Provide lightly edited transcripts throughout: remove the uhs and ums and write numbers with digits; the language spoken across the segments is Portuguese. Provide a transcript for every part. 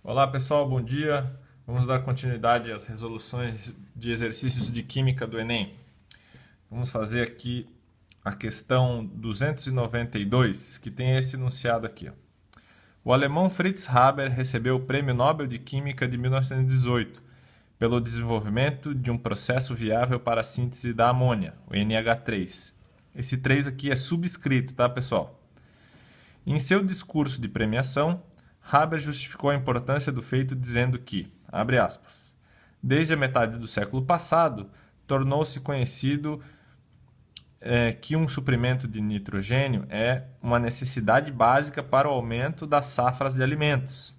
Olá pessoal, bom dia. Vamos dar continuidade às resoluções de exercícios de química do Enem. Vamos fazer aqui a questão 292, que tem esse enunciado aqui. O alemão Fritz Haber recebeu o Prêmio Nobel de Química de 1918 pelo desenvolvimento de um processo viável para a síntese da amônia, o NH3. Esse 3 aqui é subscrito, tá, pessoal? Em seu discurso de premiação, Haber justificou a importância do feito dizendo que, abre aspas, desde a metade do século passado, tornou-se conhecido que um suprimento de nitrogênio é uma necessidade básica para o aumento das safras de alimentos.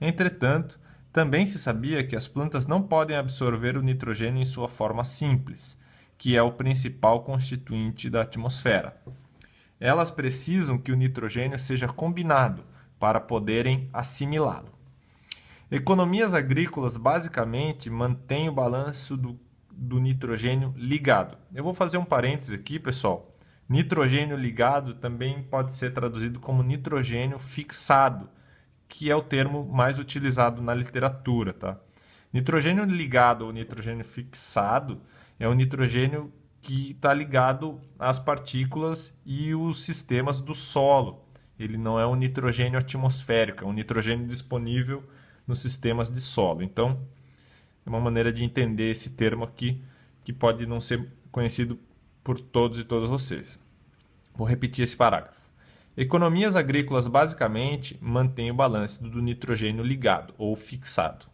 Entretanto, também se sabia que as plantas não podem absorver o nitrogênio em sua forma simples, que é o principal constituinte da atmosfera. Elas precisam que o nitrogênio seja combinado para poderem assimilá-lo. Economias agrícolas basicamente mantêm o balanço do nitrogênio ligado. Eu vou fazer um parênteses aqui, pessoal. Nitrogênio ligado também pode ser traduzido como nitrogênio fixado, que é o termo mais utilizado na literatura, tá? Nitrogênio ligado ou nitrogênio fixado é o nitrogênio que está ligado às partículas e os sistemas do solo. Ele não é um nitrogênio atmosférico, é um nitrogênio disponível nos sistemas de solo. Então, é uma maneira de entender esse termo aqui que pode não ser conhecido por todos e todas vocês. Vou repetir esse parágrafo. Economias agrícolas basicamente mantêm o balanço do nitrogênio ligado ou fixado.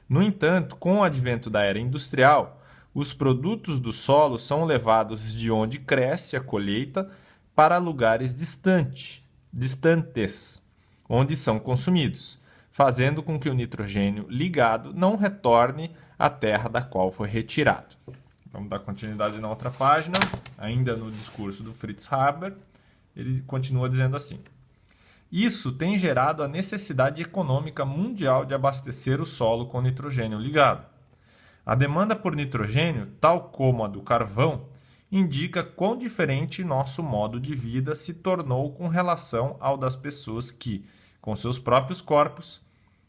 No entanto, com o advento da era industrial, os produtos do solo são levados de onde cresce a colheita para lugares distantes, onde são consumidos, fazendo com que o nitrogênio ligado não retorne à terra da qual foi retirado. Vamos dar continuidade na outra página, ainda no discurso do Fritz Haber, ele continua dizendo assim: isso tem gerado a necessidade econômica mundial de abastecer o solo com nitrogênio ligado. A demanda por nitrogênio, tal como a do carvão, indica quão diferente nosso modo de vida se tornou com relação ao das pessoas que, com seus próprios corpos,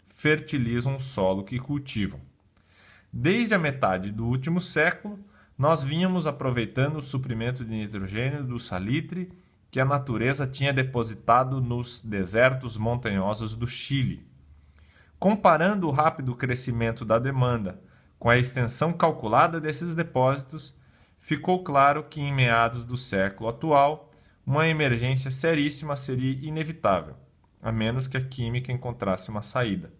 fertilizam o solo que cultivam. Desde a metade do último século, nós vínhamos aproveitando o suprimento de nitrogênio do salitre que a natureza tinha depositado nos desertos montanhosos do Chile. Comparando o rápido crescimento da demanda com a extensão calculada desses depósitos, ficou claro que em meados do século atual, uma emergência seríssima seria inevitável, a menos que a química encontrasse uma saída.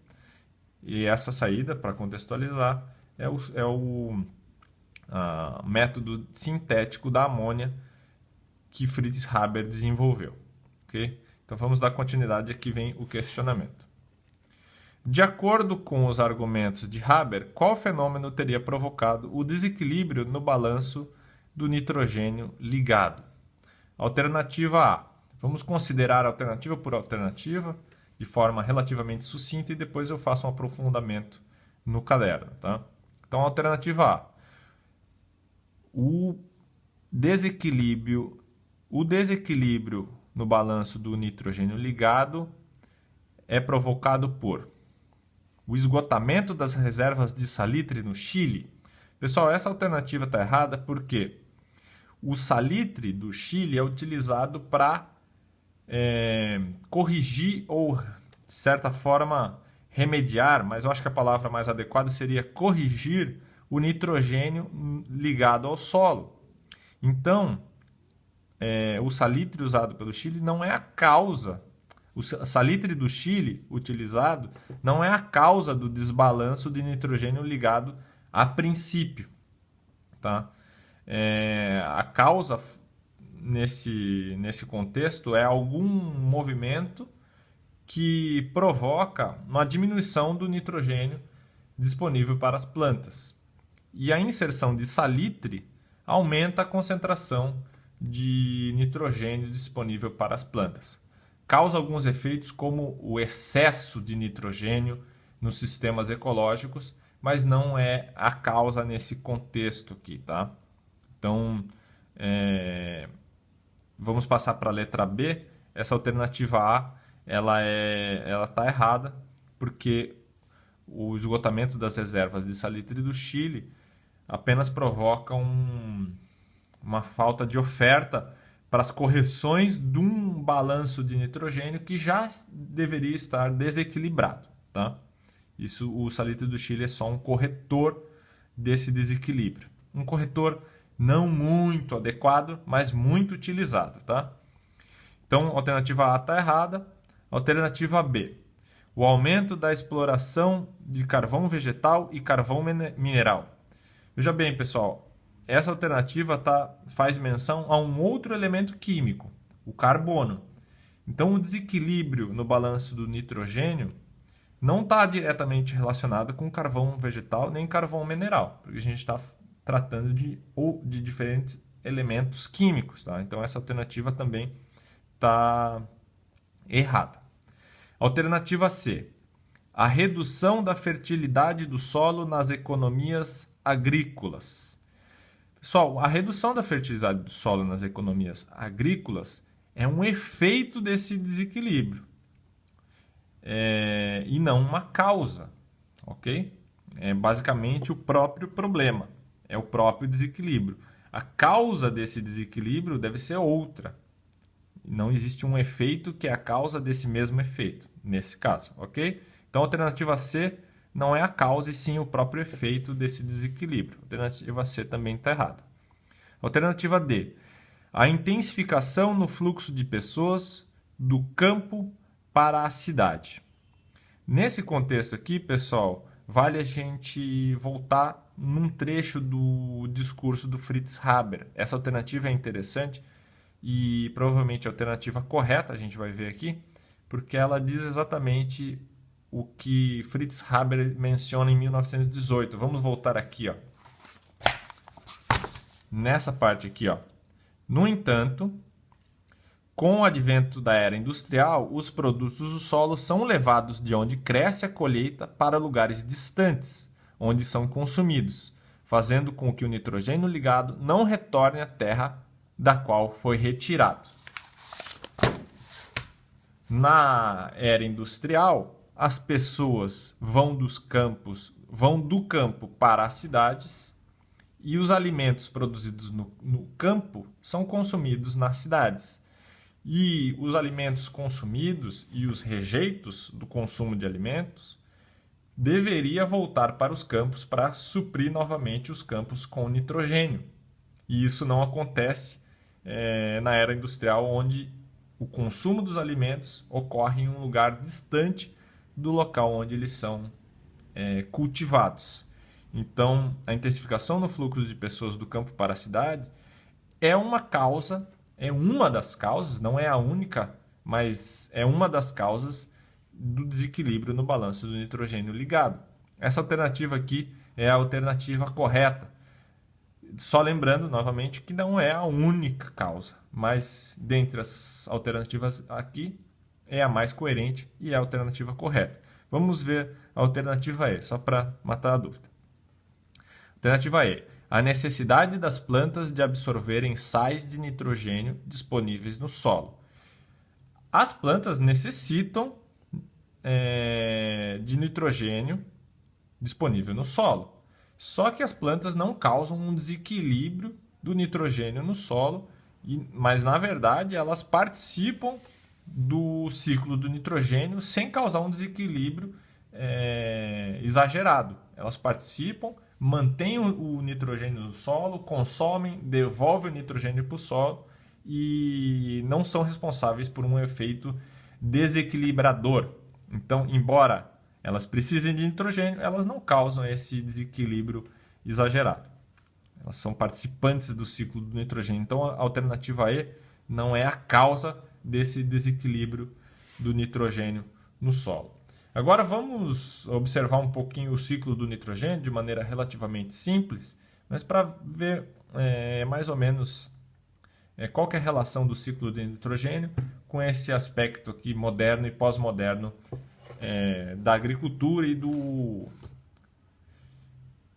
E essa saída, para contextualizar, é o método sintético da amônia que Fritz Haber desenvolveu. Okay? Então vamos dar continuidade, aqui vem o questionamento. De acordo com os argumentos de Haber, qual fenômeno teria provocado o desequilíbrio no balanço do nitrogênio ligado? Alternativa A. Vamos considerar alternativa por alternativa, de forma relativamente sucinta, e depois eu faço um aprofundamento no caderno. Tá? Então, alternativa A. O desequilíbrio no balanço do nitrogênio ligado é provocado por o esgotamento das reservas de salitre no Chile. Pessoal, essa alternativa está errada porque o salitre do Chile é utilizado para corrigir ou, de certa forma, remediar, mas eu acho que a palavra mais adequada seria corrigir o nitrogênio ligado ao solo. Então, o salitre usado pelo Chile não é a causa. O salitre do Chile utilizado não é a causa do desbalanço de nitrogênio ligado a princípio. Tá? A causa nesse contexto é algum movimento que provoca uma diminuição do nitrogênio disponível para as plantas. E a inserção de salitre aumenta a concentração de nitrogênio disponível para as plantas. Causa alguns efeitos como o excesso de nitrogênio nos sistemas ecológicos, mas não é a causa nesse contexto aqui, tá? Então, vamos passar para a letra B. Essa alternativa A, ela está errada, porque o esgotamento das reservas de salitre do Chile apenas provoca uma falta de oferta para as correções de um balanço de nitrogênio que já deveria estar desequilibrado, tá? Isso, o salitre do Chile é só um corretor desse desequilíbrio. Um corretor não muito adequado, mas muito utilizado, tá? Então, alternativa A está errada. Alternativa B. O aumento da exploração de carvão vegetal e carvão mineral. Veja bem, pessoal, essa alternativa faz menção a um outro elemento químico, o carbono. Então, o desequilíbrio no balanço do nitrogênio não está diretamente relacionado com carvão vegetal nem carvão mineral, porque a gente está tratando de diferentes elementos químicos, tá? Então, essa alternativa também está errada. Alternativa C. A redução da fertilidade do solo nas economias agrícolas. Pessoal, a redução da fertilidade do solo nas economias agrícolas é um efeito desse desequilíbrio e não uma causa, ok? É basicamente o próprio problema, é o próprio desequilíbrio. A causa desse desequilíbrio deve ser outra. Não existe um efeito que é a causa desse mesmo efeito, nesse caso, ok? Então, a alternativa C não é a causa, e sim o próprio efeito desse desequilíbrio. A alternativa C também está errada. Alternativa D. A intensificação no fluxo de pessoas do campo para a cidade. Nesse contexto aqui, pessoal, vale a gente voltar num trecho do discurso do Fritz Haber. Essa alternativa é interessante e provavelmente a alternativa correta, a gente vai ver aqui, porque ela diz exatamente o que Fritz Haber menciona em 1918. Vamos voltar aqui, ó. Nessa parte aqui, ó. No entanto, com o advento da era industrial, os produtos do solo são levados de onde cresce a colheita para lugares distantes, onde são consumidos, fazendo com que o nitrogênio ligado não retorne à terra da qual foi retirado. Na era industrial, as pessoas vão do campo para as cidades e os alimentos produzidos no campo são consumidos nas cidades. E os alimentos consumidos e os rejeitos do consumo de alimentos deveria voltar para os campos para suprir novamente os campos com nitrogênio. E isso não acontece na era industrial, onde o consumo dos alimentos ocorre em um lugar distante do local onde eles são cultivados. Então, a intensificação no fluxo de pessoas do campo para a cidade é uma causa, é uma das causas, não é a única, mas é uma das causas do desequilíbrio no balanço do nitrogênio ligado. Essa alternativa aqui é a alternativa correta. Só lembrando, novamente, que não é a única causa, mas dentre as alternativas aqui, é a mais coerente e é a alternativa correta. Vamos ver a alternativa E, só para matar a dúvida. Alternativa E. A necessidade das plantas de absorverem sais de nitrogênio disponíveis no solo. As plantas necessitam de nitrogênio disponível no solo. Só que as plantas não causam um desequilíbrio do nitrogênio no solo, mas na verdade elas participam do ciclo do nitrogênio sem causar um desequilíbrio exagerado. Elas participam, mantêm o nitrogênio no solo, consomem, devolvem o nitrogênio para o solo e não são responsáveis por um efeito desequilibrador. Então, embora elas precisem de nitrogênio, elas não causam esse desequilíbrio exagerado. Elas são participantes do ciclo do nitrogênio. Então, a alternativa E não é a causa desse desequilíbrio do nitrogênio no solo. Agora, vamos observar um pouquinho o ciclo do nitrogênio de maneira relativamente simples, mas para ver mais ou menos qual que é a relação do ciclo do nitrogênio com esse aspecto aqui moderno e pós-moderno da agricultura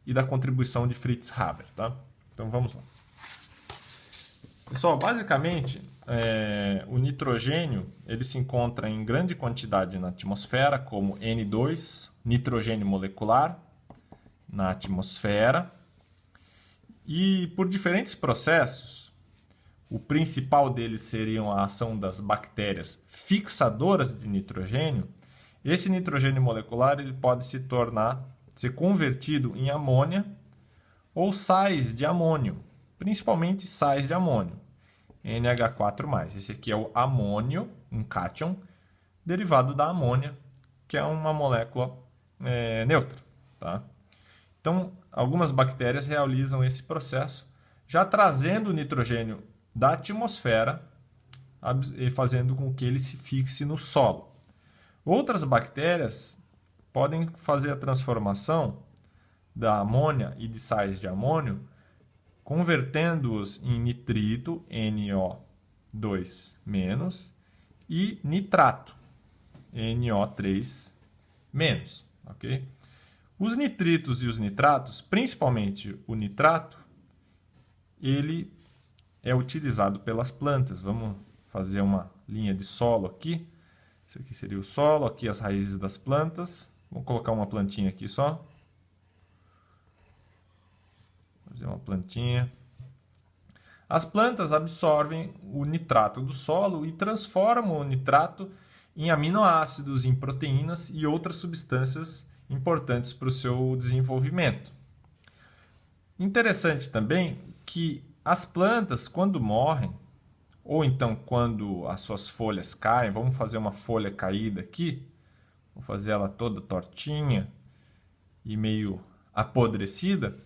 e da contribuição de Fritz Haber, tá? Então vamos lá. Pessoal, basicamente o nitrogênio ele se encontra em grande quantidade na atmosfera, como N2, nitrogênio molecular, na atmosfera. E por diferentes processos, o principal deles seriam a ação das bactérias fixadoras de nitrogênio. Esse nitrogênio molecular ele pode ser convertido em amônia ou sais de amônio, principalmente sais de amônio, NH4+. Esse aqui é o amônio, um cátion, derivado da amônia, que é uma molécula neutra. Tá? Então, algumas bactérias realizam esse processo, já trazendo o nitrogênio da atmosfera e fazendo com que ele se fixe no solo. Outras bactérias podem fazer a transformação da amônia e de sais de amônio, convertendo-os em nitrito, NO2-, e nitrato, NO3-, ok? Os nitritos e os nitratos, principalmente o nitrato, ele é utilizado pelas plantas. Vamos fazer uma linha de solo aqui. Esse aqui seria o solo, aqui as raízes das plantas. Vamos colocar uma plantinha aqui só. Fazer uma plantinha. As plantas absorvem o nitrato do solo e transformam o nitrato em aminoácidos, em proteínas e outras substâncias importantes para o seu desenvolvimento. Interessante também que as plantas, quando morrem, ou então quando as suas folhas caem, vamos fazer uma folha caída aqui, vou fazer ela toda tortinha e meio apodrecida.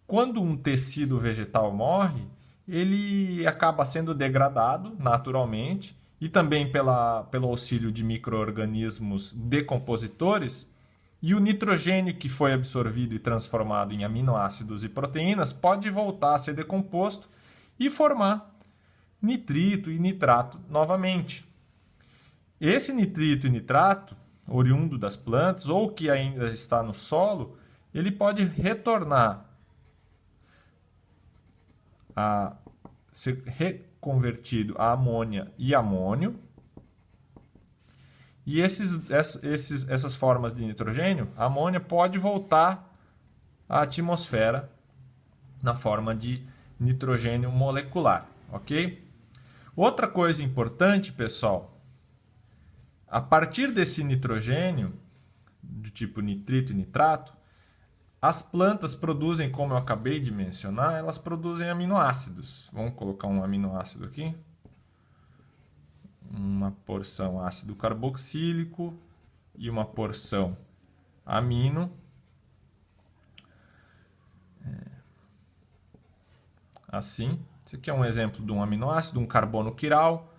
Quando um tecido vegetal morre, ele acaba sendo degradado naturalmente e também pelo auxílio de micro-organismos decompositores, e o nitrogênio que foi absorvido e transformado em aminoácidos e proteínas pode voltar a ser decomposto e formar nitrito e nitrato novamente. Esse nitrito e nitrato, oriundo das plantas ou que ainda está no solo, ele pode retornar a ser reconvertido a amônia e amônio. E essas formas de nitrogênio, a amônia pode voltar à atmosfera na forma de nitrogênio molecular, ok? Outra coisa importante, pessoal, a partir desse nitrogênio, do tipo nitrito e nitrato, as plantas produzem, como eu acabei de mencionar, elas produzem aminoácidos. Vamos colocar um aminoácido aqui. Uma porção ácido carboxílico e uma porção amino. Assim, esse aqui é um exemplo de um aminoácido, um carbono quiral,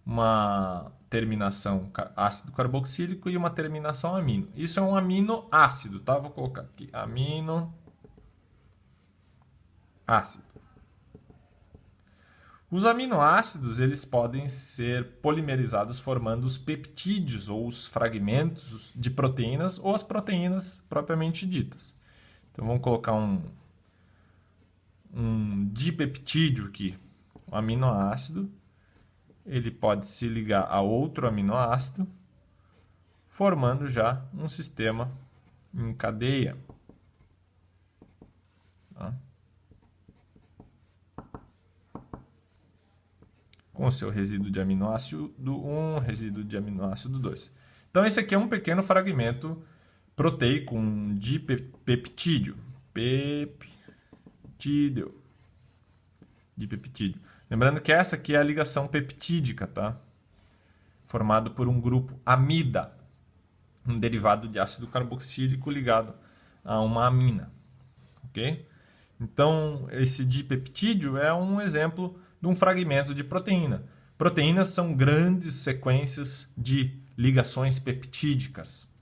uma terminação ácido carboxílico e uma terminação amino. Isso é um aminoácido, tá? Vou colocar aqui aminoácido. Os aminoácidos eles podem ser polimerizados formando os peptídeos ou os fragmentos de proteínas ou as proteínas propriamente ditas. Então vamos colocar um dipeptídeo aqui, um aminoácido. Ele pode se ligar a outro aminoácido, formando já um sistema em cadeia. Tá? Com o seu resíduo de aminoácido 1, resíduo de aminoácido 2. Então, esse aqui é um pequeno fragmento proteico, um dipeptídeo. Dipeptídeo. Lembrando que essa aqui é a ligação peptídica, tá? Formado por um grupo amida, um derivado de ácido carboxílico ligado a uma amina. Ok? Então, esse dipeptídeo é um exemplo de um fragmento de proteína. Proteínas são grandes sequências de ligações peptídicas.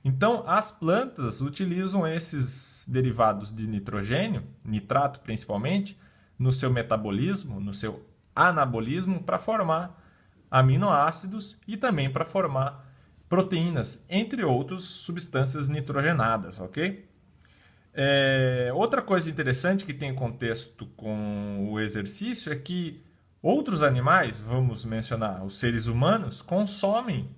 Então, as plantas utilizam esses derivados de nitrogênio, nitrato principalmente, no seu metabolismo, no seu anabolismo, para formar aminoácidos e também para formar proteínas, entre outras substâncias nitrogenadas, ok? Outra coisa interessante que tem contexto com o exercício é que Outros animais, vamos mencionar os seres humanos, consomem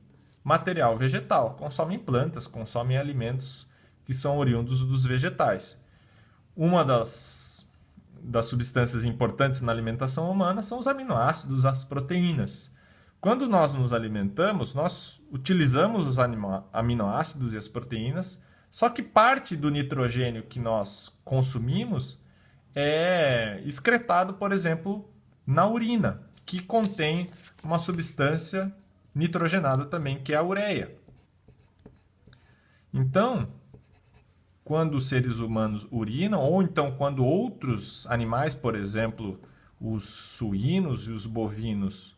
material vegetal, consomem plantas, consomem alimentos que são oriundos dos vegetais. Uma das substâncias importantes na alimentação humana são os aminoácidos, as proteínas. Quando nós nos alimentamos, nós utilizamos os aminoácidos e as proteínas, só que parte do nitrogênio que nós consumimos é excretado, por exemplo, na urina, que contém uma substância nitrogenada também, que é a ureia. Então, quando os seres humanos urinam, ou então quando outros animais, por exemplo, os suínos e os bovinos,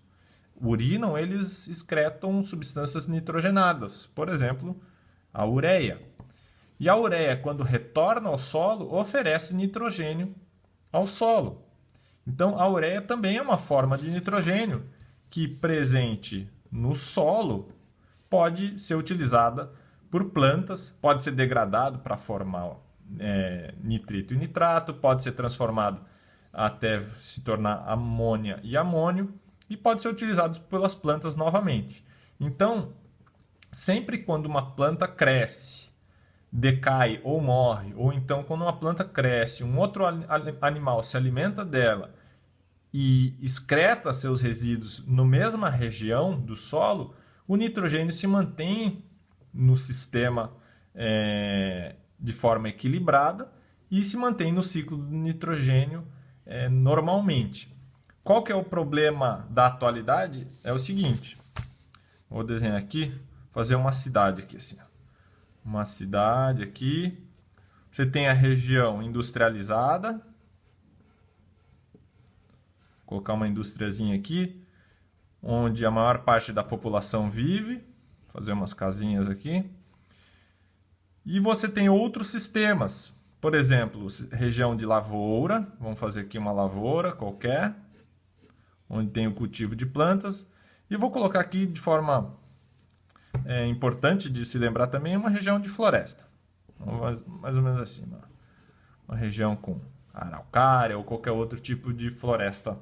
urinam, eles excretam substâncias nitrogenadas, por exemplo, a ureia. E a ureia, quando retorna ao solo, oferece nitrogênio ao solo. Então, a ureia também é uma forma de nitrogênio que, presente no solo, pode ser utilizada por plantas, pode ser degradado para formar nitrito e nitrato, pode ser transformado até se tornar amônia e amônio, e pode ser utilizado pelas plantas novamente. Então, sempre quando uma planta cresce, decai ou morre, ou então quando uma planta cresce, um outro animal se alimenta dela e excreta seus resíduos na mesma região do solo, o nitrogênio se mantém no sistema de forma equilibrada e se mantém no ciclo do nitrogênio normalmente. Qual que é o problema da atualidade? É o seguinte, vou desenhar aqui, fazer uma cidade aqui assim. Uma cidade aqui, você tem a região industrializada, vou colocar uma indústriazinha aqui, onde a maior parte da população vive, fazer umas casinhas aqui. E você tem outros sistemas, por exemplo, região de lavoura, vamos fazer aqui uma lavoura qualquer, onde tem o cultivo de plantas. E vou colocar aqui de forma importante de se lembrar também uma região de floresta. Mais ou menos assim, uma região com araucária ou qualquer outro tipo de floresta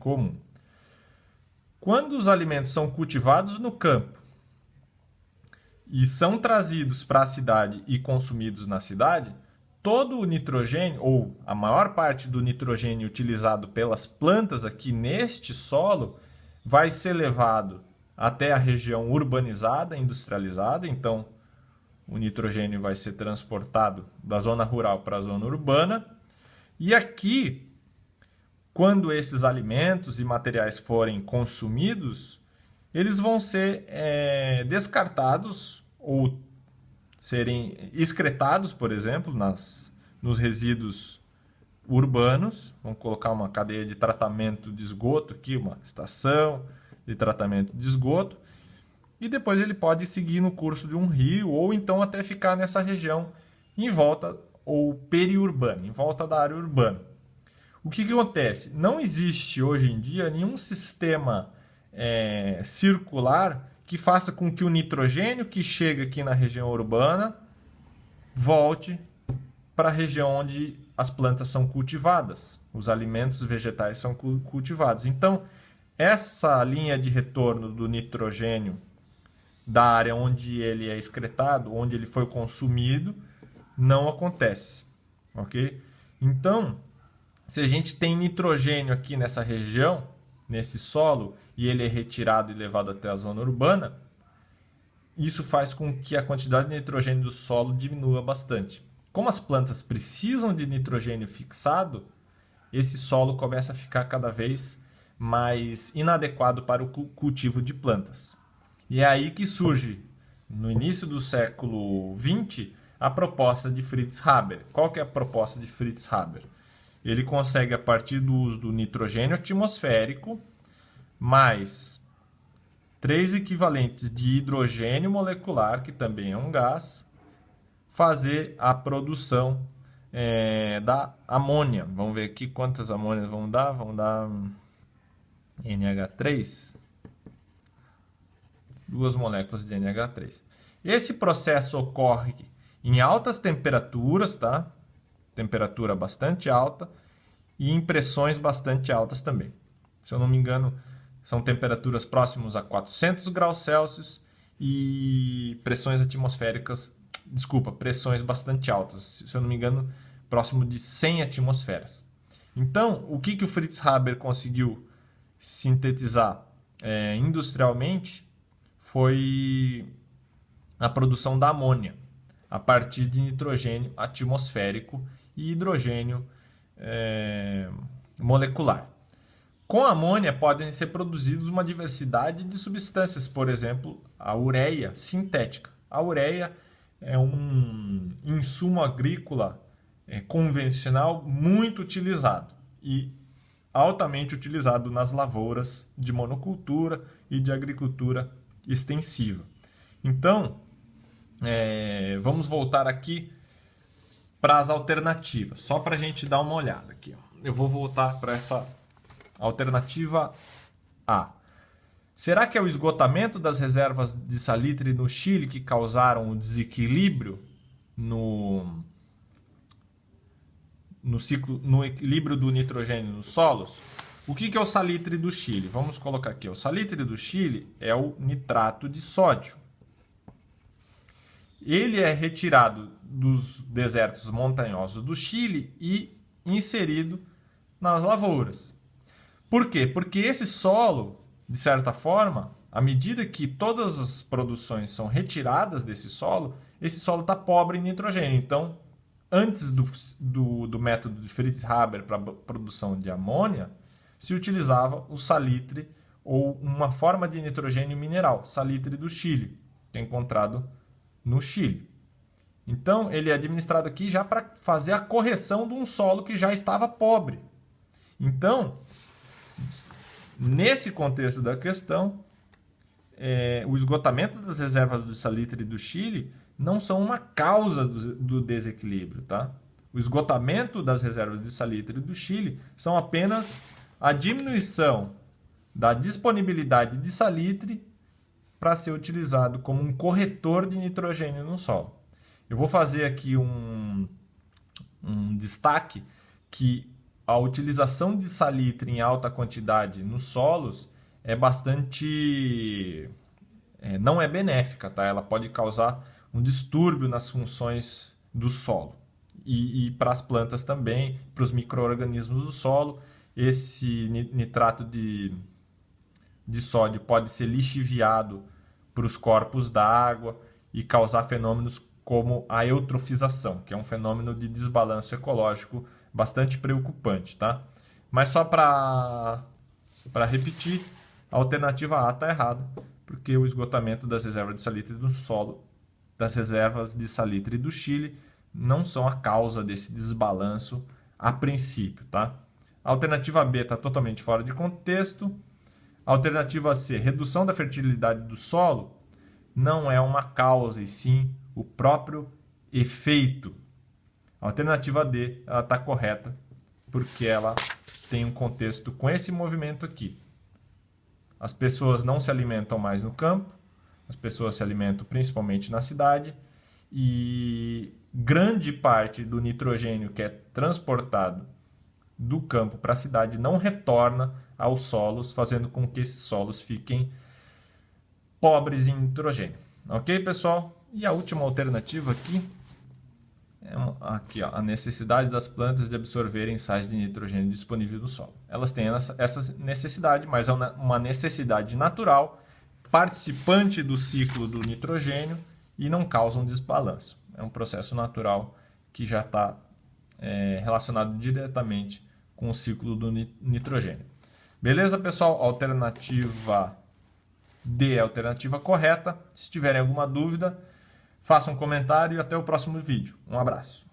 comum. Quando os alimentos são cultivados no campo e são trazidos para a cidade e consumidos na cidade, todo o nitrogênio, ou a maior parte do nitrogênio utilizado pelas plantas aqui neste solo, vai ser levado até a região urbanizada, industrializada. Então, o nitrogênio vai ser transportado da zona rural para a zona urbana. E aqui, quando esses alimentos e materiais forem consumidos, eles vão ser descartados ou serem excretados, por exemplo, nos resíduos urbanos. Vamos colocar uma cadeia de tratamento de esgoto aqui, uma estação de tratamento de esgoto. E depois ele pode seguir no curso de um rio ou então até ficar nessa região em volta ou periurbana, em volta da área urbana. O que acontece? Não existe hoje em dia nenhum sistema circular que faça com que o nitrogênio que chega aqui na região urbana volte para a região onde as plantas são cultivadas, os alimentos vegetais são cultivados. Então, essa linha de retorno do nitrogênio da área onde ele é excretado, onde ele foi consumido, não acontece, ok? Então, se a gente tem nitrogênio aqui nessa região, nesse solo, e ele é retirado e levado até a zona urbana, isso faz com que a quantidade de nitrogênio do solo diminua bastante. Como as plantas precisam de nitrogênio fixado, esse solo começa a ficar cada vez mais inadequado para o cultivo de plantas. E é aí que surge, no início do século XX, a proposta de Fritz Haber. Qual que é a proposta de Fritz Haber? Ele consegue, a partir do uso do nitrogênio atmosférico, mais 3 equivalentes de hidrogênio molecular, que também é um gás, fazer a produção da amônia. Vamos ver aqui quantas amônias vão dar. Vão dar NH3. 2 moléculas de NH3. Esse processo ocorre em altas temperaturas, tá? Temperatura bastante alta e em pressões bastante altas também. Se eu não me engano, são temperaturas próximas a 400 graus Celsius e pressões atmosféricas, pressões bastante altas. Se eu não me engano, próximo de 100 atmosferas. Então, o que o Fritz Haber conseguiu sintetizar industrialmente foi a produção da amônia a partir de nitrogênio atmosférico e hidrogênio molecular. Com a amônia podem ser produzidos uma diversidade de substâncias, por exemplo, a ureia sintética. A ureia é um insumo agrícola convencional muito utilizado e altamente utilizado nas lavouras de monocultura e de agricultura extensiva. Então, vamos voltar aqui para as alternativas, só para a gente dar uma olhada aqui. Eu vou voltar para essa alternativa A. Será que é o esgotamento das reservas de salitre no Chile que causaram o desequilíbrio no ciclo, no equilíbrio do nitrogênio nos solos? O que é o salitre do Chile? Vamos colocar aqui. O salitre do Chile é o nitrato de sódio. Ele é retirado dos desertos montanhosos do Chile e inserido nas lavouras. Por quê? Porque esse solo, de certa forma, à medida que todas as produções são retiradas desse solo, esse solo está pobre em nitrogênio. Então, antes do método de Fritz Haber para a produção de amônia, se utilizava o salitre ou uma forma de nitrogênio mineral, salitre do Chile, que é encontrado no Chile. Então, ele é administrado aqui já para fazer a correção de um solo que já estava pobre. Então, nesse contexto da questão, o esgotamento das reservas do salitre do Chile não são uma causa do desequilíbrio, tá? O esgotamento das reservas de salitre do Chile são apenas a diminuição da disponibilidade de salitre para ser utilizado como um corretor de nitrogênio no solo. Eu vou fazer aqui um destaque que a utilização de salitre em alta quantidade nos solos é bastante... não é benéfica, tá? Ela pode causar um distúrbio nas funções do solo. E para as plantas também, para os micro-organismos do solo, esse nitrato de sódio pode ser lixiviado para os corpos d'água e causar fenômenos como a eutrofização, que é um fenômeno de desbalanço ecológico bastante preocupante, tá? Mas só para repetir, a alternativa A está errada, porque o esgotamento das reservas de salitre do solo, das reservas de salitre do Chile, não são a causa desse desbalanço a princípio, tá? A alternativa B está totalmente fora de contexto. A alternativa C, redução da fertilidade do solo, não é uma causa, e sim o próprio efeito. A alternativa D está correta, porque ela tem um contexto com esse movimento aqui. As pessoas não se alimentam mais no campo, as pessoas se alimentam principalmente na cidade, e grande parte do nitrogênio que é transportado do campo para a cidade não retorna aos solos, fazendo com que esses solos fiquem pobres em nitrogênio. Ok, pessoal? E a última alternativa aqui é a necessidade das plantas de absorverem sais de nitrogênio disponível do solo. Elas têm essa necessidade, mas é uma necessidade natural, participante do ciclo do nitrogênio e não causa um desbalanço. É um processo natural que já está relacionado diretamente com o ciclo do nitrogênio. Beleza, pessoal? Alternativa D é a alternativa correta. Se tiverem alguma dúvida, façam um comentário e até o próximo vídeo. Um abraço.